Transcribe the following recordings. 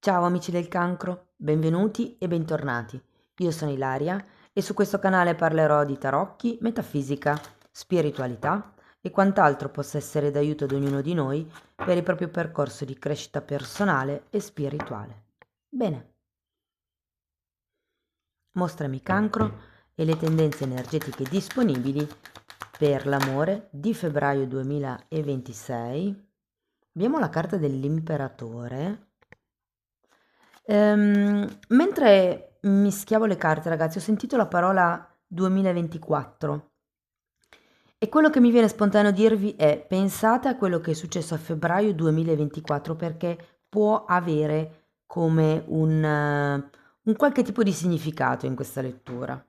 Ciao amici del cancro, benvenuti e bentornati. Io sono Ilaria e su questo canale parlerò di tarocchi, metafisica, spiritualità e quant'altro possa essere d'aiuto ad ognuno di noi per il proprio percorso di crescita personale e spirituale. Bene, mostrami cancro e le tendenze energetiche disponibili per l'amore di febbraio 2026. Abbiamo la carta dell'imperatore. Mentre mischiavo le carte, ragazzi, ho sentito la parola 2024 e quello che mi viene spontaneo dirvi è: pensate a quello che è successo a febbraio 2024 perché può avere come un qualche tipo di significato in questa lettura.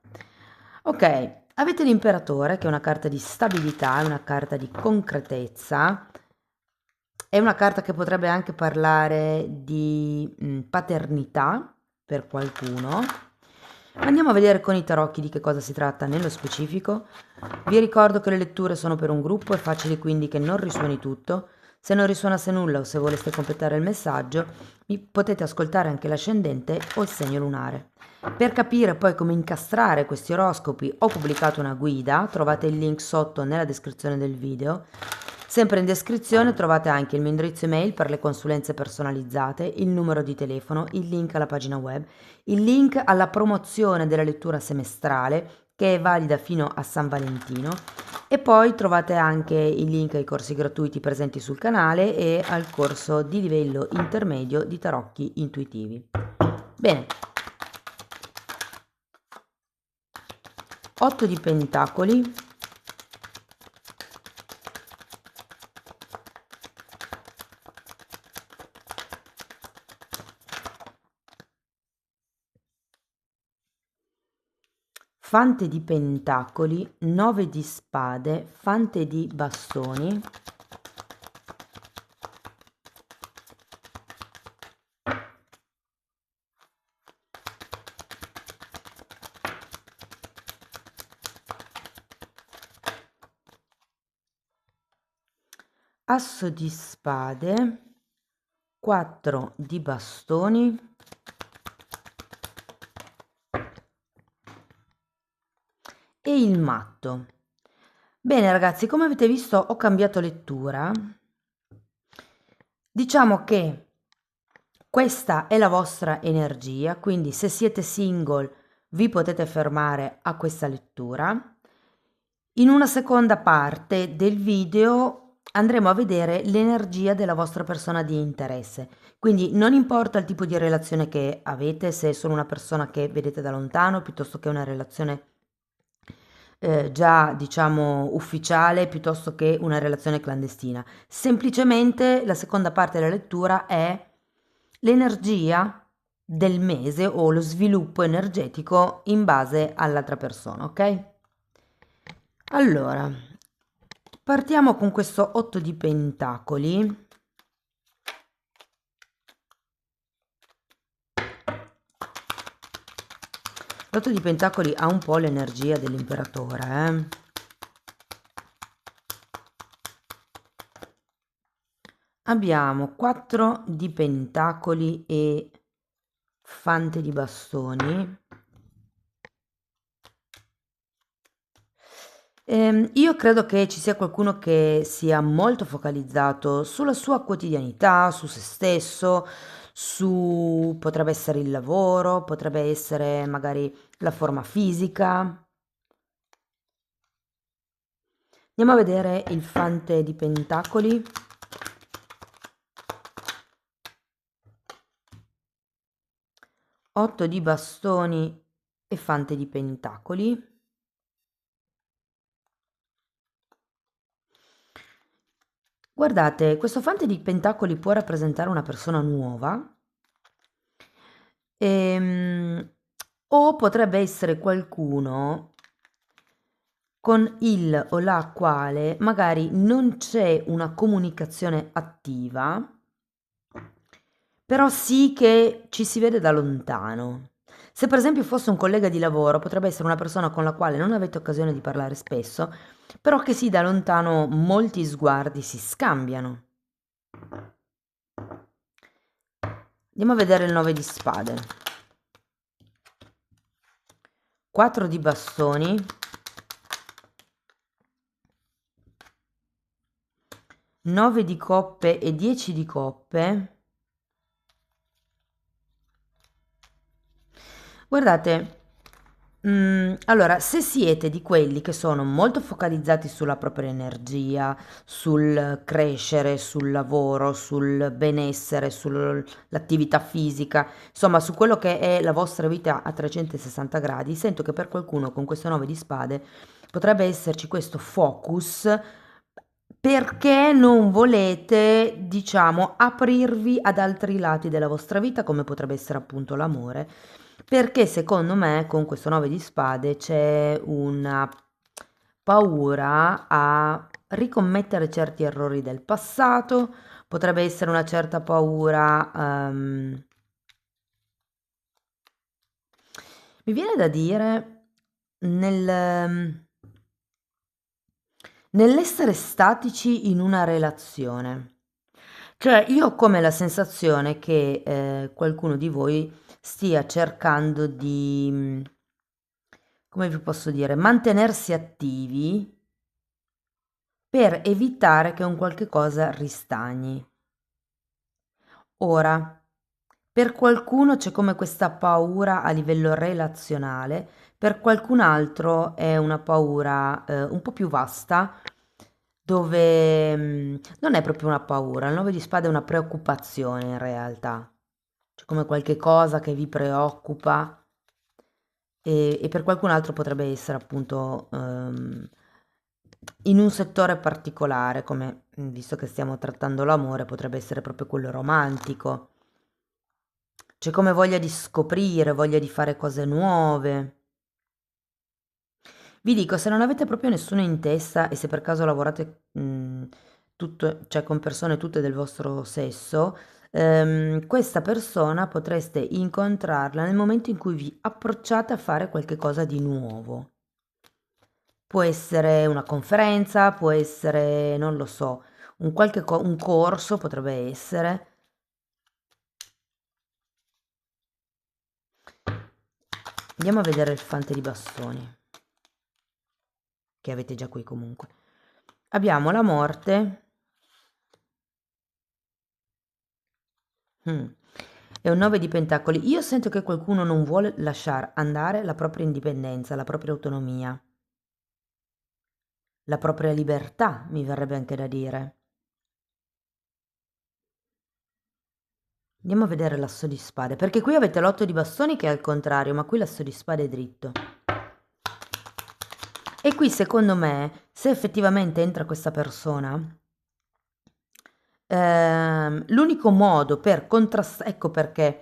Ok, avete l'imperatore che è una carta di stabilità, è una carta di concretezza, è una carta che potrebbe anche parlare di paternità per qualcuno. Andiamo a vedere con i tarocchi di che cosa si tratta nello specifico. Vi ricordo che le letture sono per un gruppo, è facile quindi che non risuoni tutto. Se non risuonasse nulla o se voleste completare il messaggio, potete ascoltare anche l'ascendente o il segno lunare. Per capire poi come incastrare questi oroscopi ho pubblicato una guida, trovate il link sotto nella descrizione del video. Sempre in descrizione trovate anche il mio indirizzo email per le consulenze personalizzate, il numero di telefono, il link alla pagina web, il link alla promozione della lettura semestrale che è valida fino a San Valentino e poi trovate anche il link ai corsi gratuiti presenti sul canale e al corso di livello intermedio di tarocchi intuitivi. Bene, 8 di pentacoli, fante di pentacoli, 9 di spade, fante di bastoni, asso di spade, 4 di bastoni e il matto. Bene ragazzi, come avete visto ho cambiato lettura. Diciamo che questa è la vostra energia, quindi se siete single vi potete fermare a questa lettura. In una seconda parte del video andremo a vedere l'energia della vostra persona di interesse. Quindi non importa il tipo di relazione che avete, se è solo una persona che vedete da lontano, piuttosto che una relazione già diciamo ufficiale, piuttosto che una relazione clandestina. Semplicemente la seconda parte della lettura è l'energia del mese o lo sviluppo energetico in base all'altra persona, ok? Allora, partiamo con questo 8 di pentacoli. L'8 di pentacoli ha un po' l'energia dell'imperatore, Abbiamo 4 di pentacoli e fante di bastoni. Io credo che ci sia qualcuno che sia molto focalizzato sulla sua quotidianità, su se stesso, su potrebbe essere il lavoro, potrebbe essere magari la forma fisica. Andiamo a vedere il fante di pentacoli. Otto di bastoni e fante di pentacoli. Guardate, questo fante di pentacoli può rappresentare una persona nuova, o potrebbe essere qualcuno con il o la quale magari non c'è una comunicazione attiva, però sì che ci si vede da lontano. Se per esempio fosse un collega di lavoro, potrebbe essere una persona con la quale non avete occasione di parlare spesso, però che sì, da lontano molti sguardi si scambiano. Andiamo a vedere il 9 di spade. 4 di bastoni. 9 di coppe e 10 di coppe. Guardate, allora, se siete di quelli che sono molto focalizzati sulla propria energia, sul crescere, sul lavoro, sul benessere, sull'attività fisica, insomma, su quello che è la vostra vita a 360 gradi, sento che per qualcuno con questo 9 di spade potrebbe esserci questo focus perché non volete, diciamo, aprirvi ad altri lati della vostra vita, come potrebbe essere appunto l'amore, perché secondo me con questo 9 di spade c'è una paura a ricommettere certi errori del passato, potrebbe essere una certa paura, mi viene da dire, nell'essere statici in una relazione. Cioè, io ho come la sensazione che qualcuno di voi stia cercando di, come vi posso dire, mantenersi attivi per evitare che un qualche cosa ristagni. Ora, per qualcuno c'è come questa paura a livello relazionale, per qualcun altro è una paura un po' più vasta, dove non è proprio una paura, il 9 di spade è una preoccupazione in realtà. C'è come qualche cosa che vi preoccupa e per qualcun altro potrebbe essere appunto in un settore particolare, come visto che stiamo trattando l'amore, potrebbe essere proprio quello romantico. C'è come voglia di scoprire, voglia di fare cose nuove. Vi dico, se non avete proprio nessuno in testa e se per caso lavorate cioè con persone tutte del vostro sesso, questa persona potreste incontrarla nel momento in cui vi approcciate a fare qualche cosa di nuovo. Può essere una conferenza, può essere, non lo so, un corso potrebbe essere. Andiamo a vedere il fante di bastoni, che avete già qui comunque. Abbiamo la morte. È un 9 di pentacoli. Io sento che qualcuno non vuole lasciare andare la propria indipendenza, la propria autonomia, la propria libertà, mi verrebbe anche da dire. Andiamo a vedere l'asso di spade, perché qui avete l'8 di bastoni che è al contrario, ma qui l'asso di spade è dritto. E qui secondo me, se effettivamente entra questa persona, l'unico modo per contrastare, ecco perché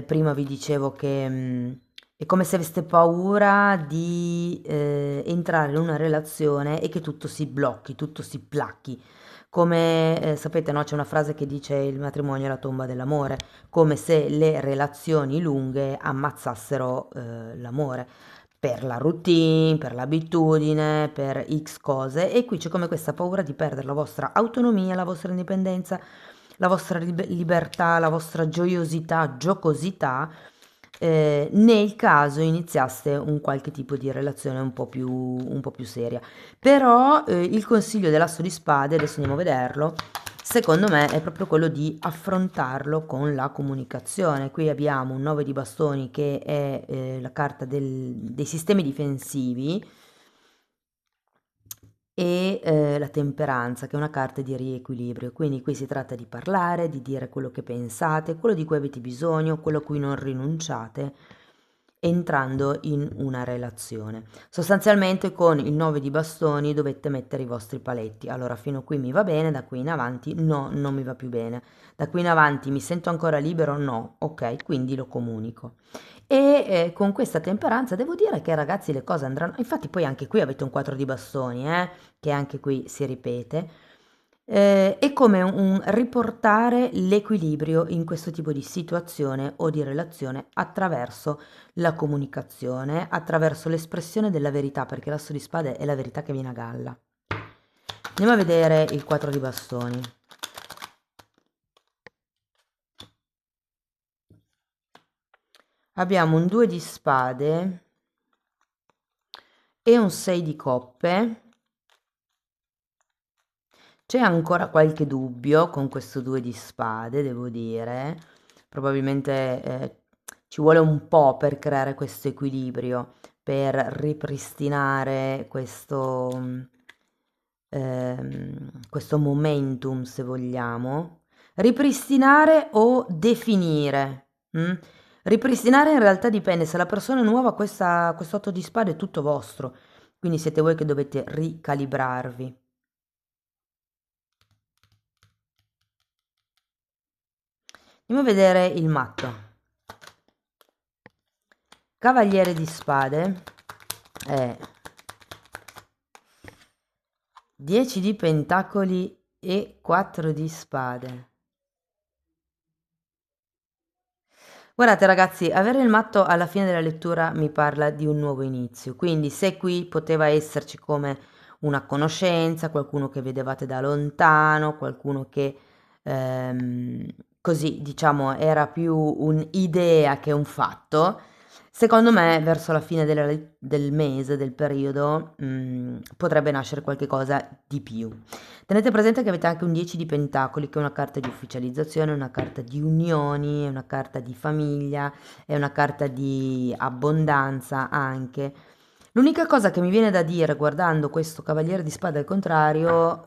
prima vi dicevo che è come se aveste paura di entrare in una relazione e che tutto si blocchi, tutto si placchi. Come sapete, no? C'è una frase che dice il matrimonio è la tomba dell'amore, come se le relazioni lunghe ammazzassero l'amore per la routine, per l'abitudine, per X cose e qui c'è come questa paura di perdere la vostra autonomia, la vostra indipendenza, la vostra libertà, la vostra gioiosità, giocosità, nel caso iniziaste un qualche tipo di relazione un po' più seria. Però il consiglio dell'asso di spade, adesso andiamo a vederlo, secondo me è proprio quello di affrontarlo con la comunicazione. Qui abbiamo un 9 di bastoni che è la carta dei sistemi difensivi e la temperanza che è una carta di riequilibrio. Quindi qui si tratta di parlare, di dire quello che pensate, quello di cui avete bisogno, quello a cui non rinunciate entrando in una relazione. Sostanzialmente con il 9 di bastoni dovete mettere i vostri paletti. Allora, fino a qui mi va bene, da qui in avanti no, non mi va più bene. Da qui in avanti mi sento ancora libero? No, ok, quindi lo comunico. E con questa temperanza devo dire che ragazzi le cose andranno, infatti poi anche qui avete un 4 di bastoni, che anche qui si ripete. È come un riportare l'equilibrio in questo tipo di situazione o di relazione attraverso la comunicazione, attraverso l'espressione della verità, perché l'asso di spade è la verità che viene a galla. Andiamo a vedere il 4 di bastoni. abbiamo un 2 di spade e un 6 di coppe. C'è ancora qualche dubbio con questo 2 di spade, devo dire. Probabilmente ci vuole un po' per creare questo equilibrio, per ripristinare questo momentum, se vogliamo. Ripristinare o definire? Mm? Ripristinare in realtà dipende, se la persona è nuova, questo 8 di spade è tutto vostro, quindi siete voi che dovete ricalibrarvi. Andiamo a vedere il matto. Cavaliere di spade è 10 di pentacoli e 4 di spade. Guardate ragazzi, avere il matto alla fine della lettura mi parla di un nuovo inizio, quindi se qui poteva esserci come una conoscenza, qualcuno che vedevate da lontano, qualcuno che così diciamo era più un'idea che un fatto, secondo me verso la fine del mese, del periodo, potrebbe nascere qualche cosa di più. Tenete presente che avete anche un 10 di pentacoli, che è una carta di ufficializzazione, una carta di unioni, è una carta di famiglia, è una carta di abbondanza anche. L'unica cosa che mi viene da dire guardando questo cavaliere di spade al contrario,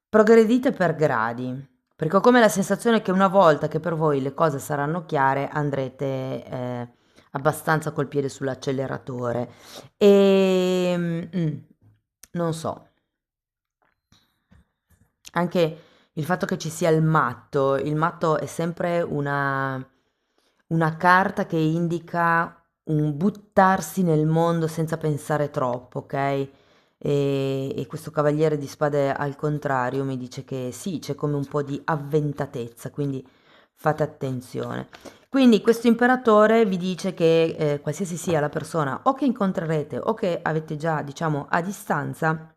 progredite per gradi, perché ho come la sensazione che una volta che per voi le cose saranno chiare andrete abbastanza col piede sull'acceleratore e non so. Anche il fatto che ci sia il matto è sempre una carta che indica un buttarsi nel mondo senza pensare troppo, ok? E questo cavaliere di spade al contrario mi dice che sì, c'è come un po' di avventatezza, quindi fate attenzione. Quindi questo imperatore vi dice che qualsiasi sia la persona o che incontrerete o che avete già, diciamo, a distanza,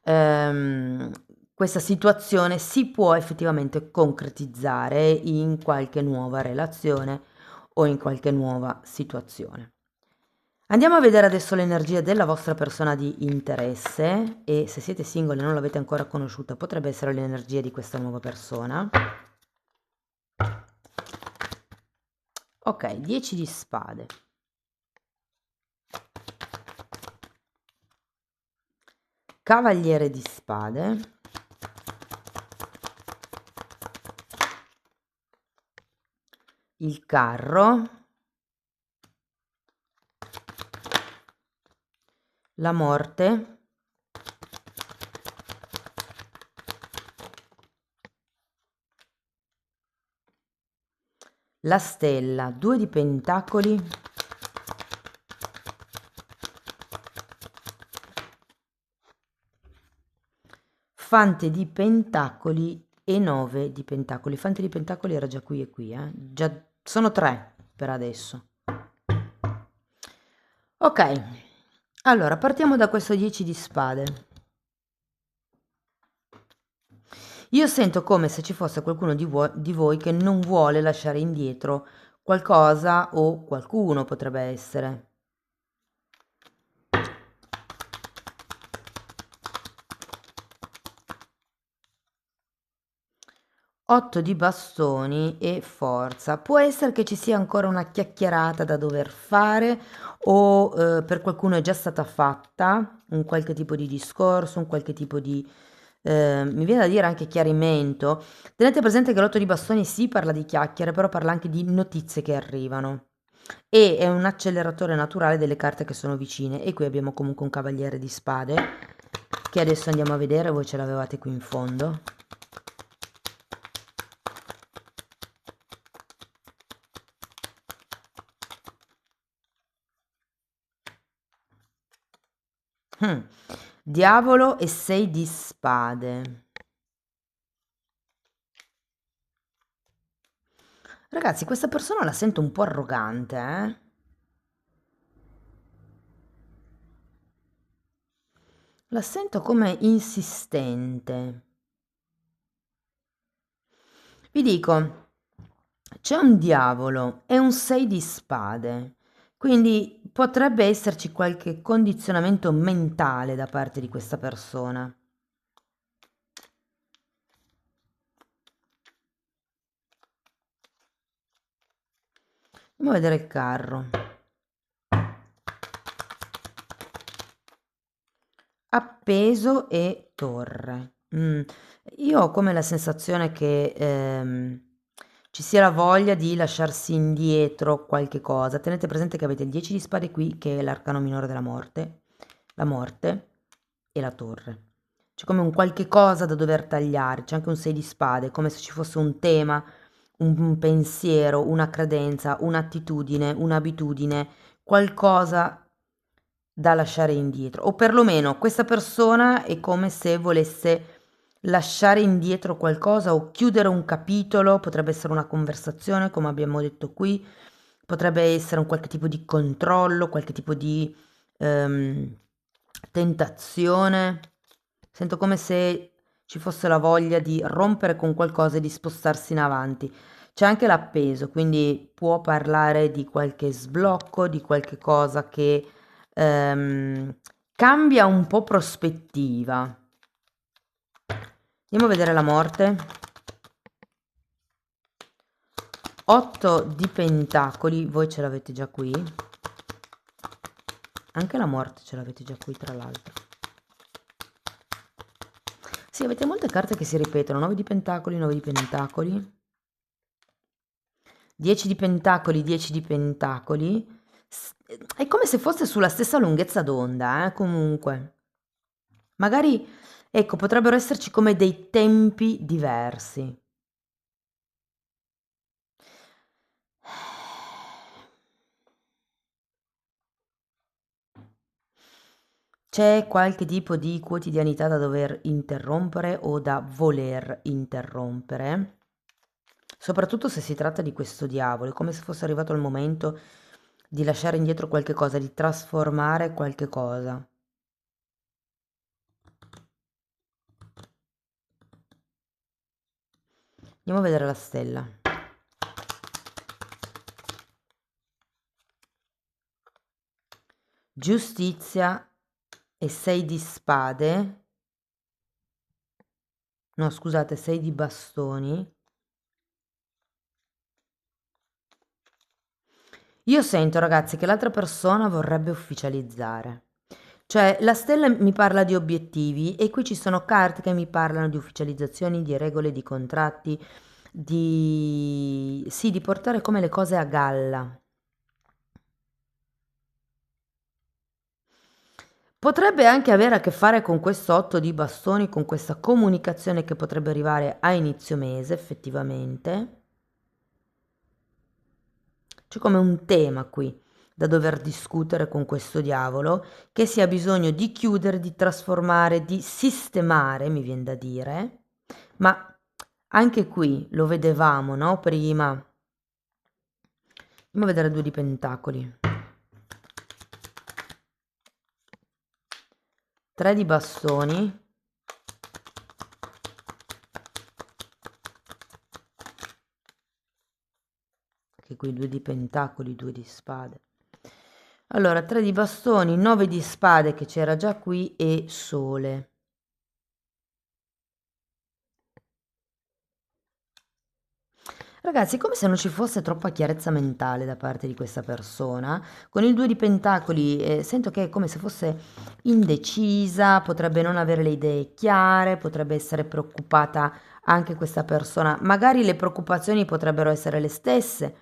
ehm, questa situazione si può effettivamente concretizzare in qualche nuova relazione o in qualche nuova situazione. Andiamo a vedere adesso l'energia della vostra persona di interesse e se siete single e non l'avete ancora conosciuta potrebbe essere l'energia di questa nuova persona. Ok, 10 di spade. Cavaliere di spade. Il carro. La morte. La stella, 2 di pentacoli. Fante di pentacoli e 9 di pentacoli. Fante di pentacoli era già qui e qui, Già sono 3 per adesso. Ok, allora partiamo da questo 10 di spade. Io sento come se ci fosse qualcuno di voi che non vuole lasciare indietro qualcosa o qualcuno potrebbe essere. 8 di bastoni e forza. Può essere che ci sia ancora una chiacchierata da dover fare o per qualcuno è già stata fatta un qualche tipo di discorso, un qualche tipo di, mi viene da dire anche chiarimento. Tenete presente che l'8 di bastoni sì parla di chiacchiere, però parla anche di notizie che arrivano e è un acceleratore naturale delle carte che sono vicine e qui abbiamo comunque un cavaliere di spade che adesso andiamo a vedere, voi ce l'avevate qui in fondo. Diavolo e 6 di spade. Ragazzi, questa persona la sento un po' arrogante, eh? La sento come insistente. Vi dico, C'è un diavolo e un 6 di spade, quindi potrebbe esserci qualche condizionamento mentale da parte di questa persona. Andiamo a vedere il carro. Appeso e torre. Io ho come la sensazione che ci sia la voglia di lasciarsi indietro qualche cosa. Tenete presente che avete il 10 di spade qui, che è l'arcano minore della morte, la morte e la torre. C'è come un qualche cosa da dover tagliare, c'è anche un 6 di spade, come se ci fosse un tema, un pensiero, una credenza, un'attitudine, un'abitudine, qualcosa da lasciare indietro, o perlomeno questa persona è come se volesse lasciare indietro qualcosa o chiudere un capitolo, potrebbe essere una conversazione, come abbiamo detto qui, potrebbe essere un qualche tipo di controllo, qualche tipo di ehm, tentazione. Sento come se ci fosse la voglia di rompere con qualcosa e di spostarsi in avanti. C'è anche l'appeso, quindi può parlare di qualche sblocco, di qualche cosa che ehm, cambia un po' prospettiva. Andiamo a vedere la morte. 8 di pentacoli, voi ce l'avete già qui. Anche la morte ce l'avete già qui, tra l'altro. Sì, avete molte carte che si ripetono. 9 di pentacoli, 9 di pentacoli. 10 di pentacoli, 10 di pentacoli. È come se fosse sulla stessa lunghezza d'onda, comunque. Magari, ecco, potrebbero esserci come dei tempi diversi. C'è qualche tipo di quotidianità da dover interrompere o da voler interrompere, soprattutto se si tratta di questo diavolo, è come se fosse arrivato il momento di lasciare indietro qualche cosa, di trasformare qualche cosa. Andiamo a vedere la stella. Giustizia e 6 di spade. No, scusate, 6 di bastoni. Io sento, ragazzi, che l'altra persona vorrebbe ufficializzare. Cioè, la stella mi parla di obiettivi e qui ci sono carte che mi parlano di ufficializzazioni, di regole, di contratti, di... sì, di portare come le cose a galla. Potrebbe anche avere a che fare con questo 8 di bastoni, con questa comunicazione che potrebbe arrivare a inizio mese, effettivamente. C'è come un tema qui da dover discutere con questo diavolo, che si ha bisogno di chiudere, di trasformare, di sistemare, mi viene da dire, ma anche qui lo vedevamo, no? Prima. Andiamo a vedere 2 di pentacoli. 3 di bastoni. Che qui 2 di pentacoli, 2 di spade. Allora, 3 di bastoni, 9 di spade che c'era già qui e sole. Ragazzi, è come se non ci fosse troppa chiarezza mentale da parte di questa persona. Con il 2 di pentacoli sento che è come se fosse indecisa, potrebbe non avere le idee chiare, potrebbe essere preoccupata anche questa persona. Magari le preoccupazioni potrebbero essere le stesse.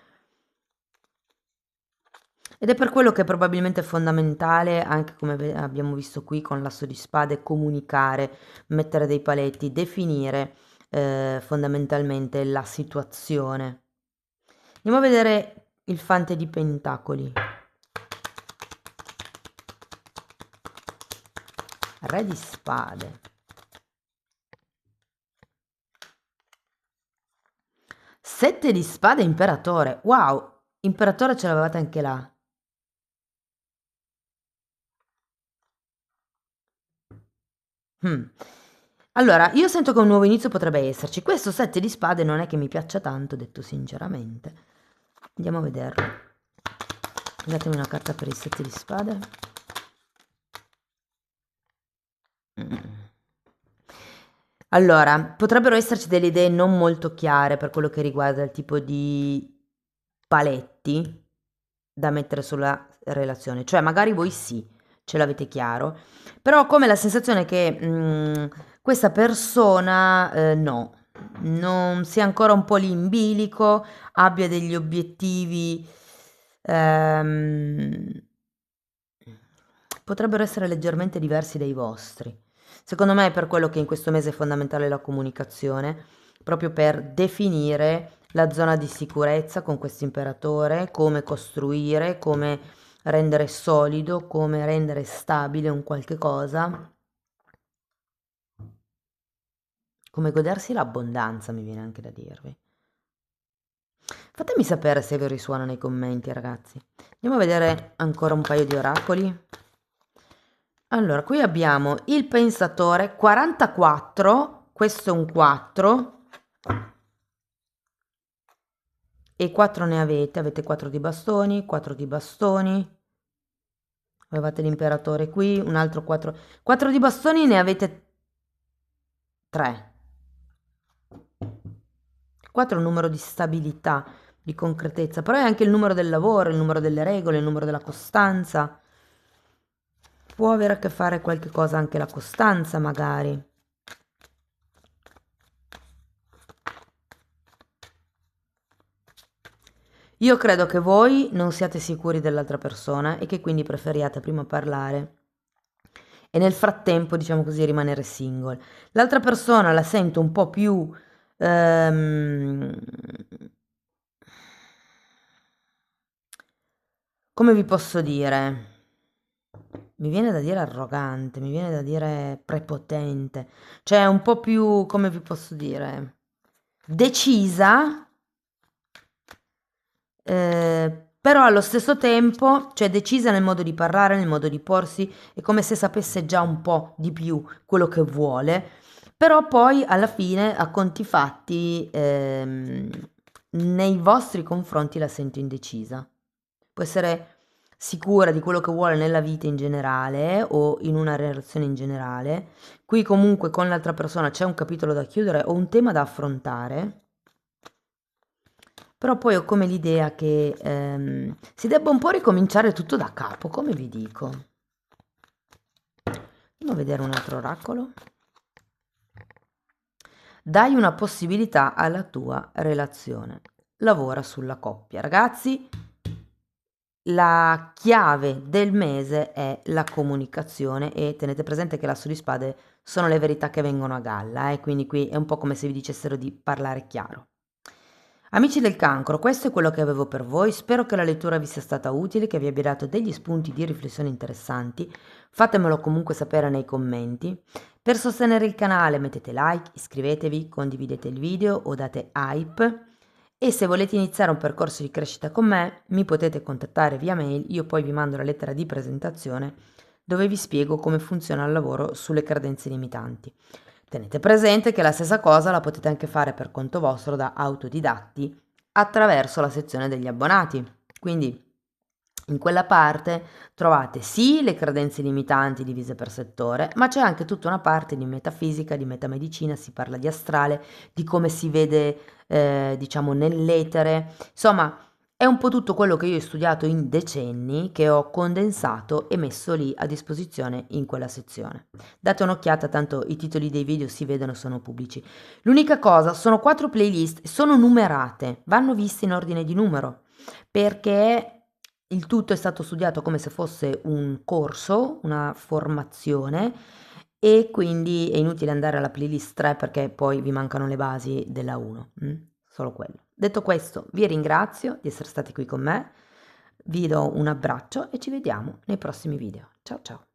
Ed è per quello che probabilmente è fondamentale, anche come abbiamo visto qui con l'asso di spade, comunicare, mettere dei paletti, definire fondamentalmente la situazione. Andiamo a vedere il fante di pentacoli. Re di spade. 7 di spade imperatore. Wow, imperatore ce l'avevate anche là. Mm. Allora, io sento che un nuovo inizio potrebbe esserci. Questo 7 di spade non è che mi piaccia tanto, detto sinceramente. Andiamo a vederlo. Datemi una carta per il 7 di spade. Allora, potrebbero esserci delle idee non molto chiare per quello che riguarda il tipo di paletti da mettere sulla relazione. Cioè, magari voi sì, ce l'avete chiaro, però ho come la sensazione che questa persona no, non sia ancora un po' lì in bilico, abbia degli obiettivi, ehm, potrebbero essere leggermente diversi dai vostri. Secondo me è per quello che in questo mese è fondamentale la comunicazione, proprio per definire la zona di sicurezza con questo imperatore, come costruire, come rendere solido, come rendere stabile un qualche cosa, come godersi l'abbondanza, mi viene anche da dirvi. Fatemi sapere se vi risuona nei commenti, ragazzi. Andiamo a vedere ancora un paio di oracoli. Allora, qui abbiamo il pensatore 44, questo è un 4 e 4 ne avete 4 di bastoni, 4 di bastoni, avevate l'imperatore qui, un altro 4, 4 di bastoni ne avete 3. 4 è un numero di stabilità, di concretezza, però è anche il numero del lavoro, il numero delle regole, il numero della costanza. Può avere a che fare qualche cosa anche la costanza, magari. Io credo che voi non siate sicuri dell'altra persona e che quindi preferiate prima parlare e nel frattempo, diciamo così, rimanere single. L'altra persona la sento un po' più... ehm, come vi posso dire? Mi viene da dire arrogante, mi viene da dire prepotente, cioè un po' più, come vi posso dire, decisa, però allo stesso tempo, cioè decisa nel modo di parlare, nel modo di porsi, è come se sapesse già un po' di più quello che vuole, però poi alla fine, a conti fatti, nei vostri confronti la sento indecisa. Può essere sicura di quello che vuole nella vita in generale o in una relazione in generale. Qui comunque con l'altra persona c'è un capitolo da chiudere o un tema da affrontare. Però poi ho come l'idea che si debba un po' ricominciare tutto da capo, come vi dico. Andiamo a vedere un altro oracolo. Dai una possibilità alla tua relazione. Lavora sulla coppia. Ragazzi, la chiave del mese è la comunicazione e tenete presente che l'asso di spade sono le verità che vengono a galla, quindi qui è un po' come se vi dicessero di parlare chiaro. Amici del cancro, questo è quello che avevo per voi, spero che la lettura vi sia stata utile, che vi abbia dato degli spunti di riflessione interessanti, fatemelo comunque sapere nei commenti. Per sostenere il canale mettete like, iscrivetevi, condividete il video o date hype e se volete iniziare un percorso di crescita con me mi potete contattare via mail, io poi vi mando la lettera di presentazione dove vi spiego come funziona il lavoro sulle credenze limitanti. Tenete presente che la stessa cosa la potete anche fare per conto vostro da autodidatti attraverso la sezione degli abbonati. Quindi in quella parte trovate sì le credenze limitanti divise per settore, ma c'è anche tutta una parte di metafisica, di metamedicina, si parla di astrale, di come si vede diciamo nell'etere, insomma è un po' tutto quello che io ho studiato in decenni, che ho condensato e messo lì a disposizione in quella sezione. Date un'occhiata, tanto i titoli dei video si vedono, sono pubblici. L'unica cosa, sono 4 playlist, sono numerate, vanno viste in ordine di numero, perché il tutto è stato studiato come se fosse un corso, una formazione, e quindi è inutile andare alla playlist 3 perché poi vi mancano le basi della 1, solo quello. Detto questo, vi ringrazio di essere stati qui con me, vi do un abbraccio e ci vediamo nei prossimi video. Ciao ciao!